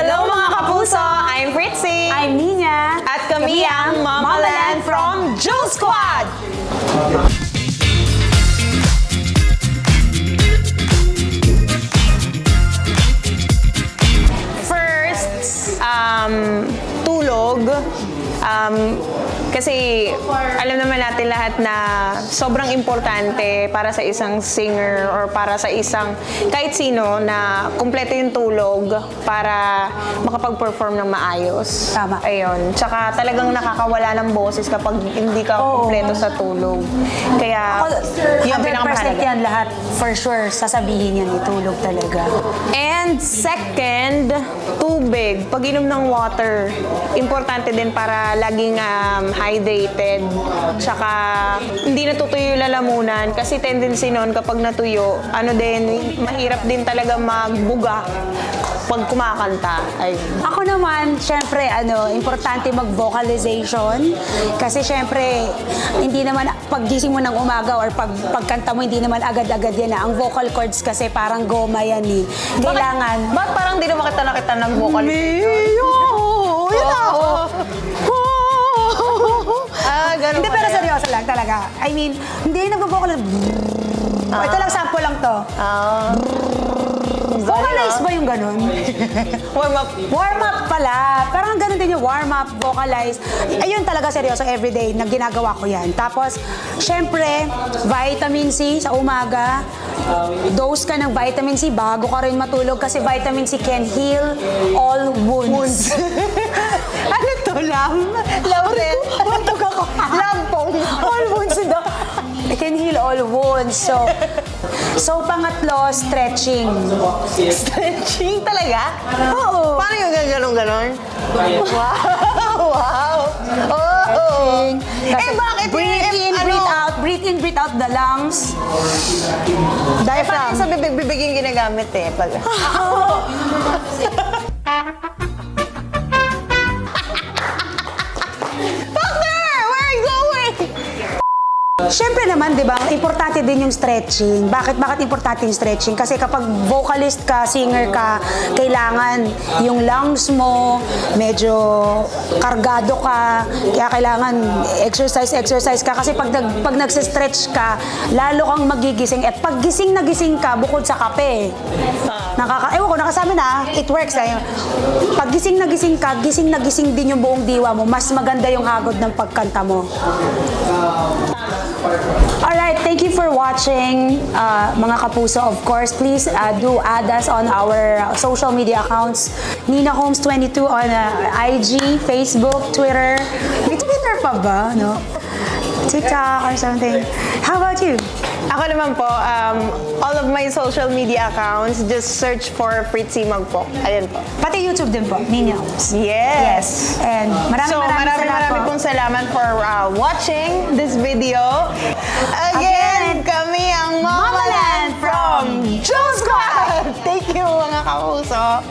Hello mga kapuso! I'm Fritzy! I'm Nina. At kami ang Mamaland from Juice Squad! First, tulog. Kasi alam naman natin lahat na sobrang importante para sa isang singer or para sa isang kahit sino na kumpleto yung tulog para makapag-perform ng maayos. Tama. Ayun. Tsaka talagang nakakawala ng boses kapag hindi ka kumpleto sa tulog. Kaya, yung 100% pinakamahalaga. yan lahat. For sure, sasabihin yan, itulog talaga. And second, tubig. Pag-inom ng water, importante din para laging hydrated. Tsaka hindi natutuyo yung lalamunan kasi tendency nun kapag natuyo, mahirap din talaga magbuga pag kumakanta. Ay. Ako naman, syempre, importante mag-vocalization. Kasi syempre, hindi naman, paggising mo ng umaga or pagkanta mo, hindi naman agad-agad yan. Ang vocal cords kasi parang goma yan eh. Kailangan. Bakit parang hindi naman kita ng vocal? Ganun Hindi, pero seryoso lang talaga. I mean, hindi nag-vocal. Ito lang, sample lang to. Vocalize ba yung ganun? Warm up. Warm up pala. Parang ganun din yung warm up, vocalize. Ayun talaga seryoso everyday na ginagawa ko yan. Tapos, syempre, vitamin C sa umaga. Dose ka ng vitamin C bago ka rin matulog kasi vitamin C can heal all wounds. Ano to, lam? Laurel. Matog ako. Lampong. All wounds daw. It can heal all wounds. So pangatlo, stretching. Stretching talaga? Oo. Paano yung ganon-ganon? Wow! Wow! Oh! Stretching. Bakit? Breathe in, breathe out. Breathe in, breathe out the lungs. Diaphragm. Sa bibig yung ginagamit eh. Siyempre naman, di ba, importante din yung stretching. Bakit importante yung stretching? Kasi kapag vocalist ka, singer ka, kailangan yung lungs mo, medyo kargado ka, kaya kailangan exercise ka. Kasi pag nagse-stretch ka, lalo kang magigising. At pag gising na gising ka, bukod sa kape, ewan ko, nakasabi na, it works. Pag gising na gising din yung buong diwa mo, mas maganda yung hagod ng pagkanta mo. Alright, thank you for watching, mga kapuso. Of course, please do add us on our social media accounts. Nina Holmes 22 on IG, Facebook, Twitter. May Twitter pa ba? No? TikTok or something. How about you? Ako naman po, all of my social media accounts, just search for Fritzy Magpo. Ayan po. Pati YouTube din po, Nina Holmes. Yes! And Marami pong salamat for watching this video. Again, kami ang Mamaland from Juice Squad! Thank you mga kapuso!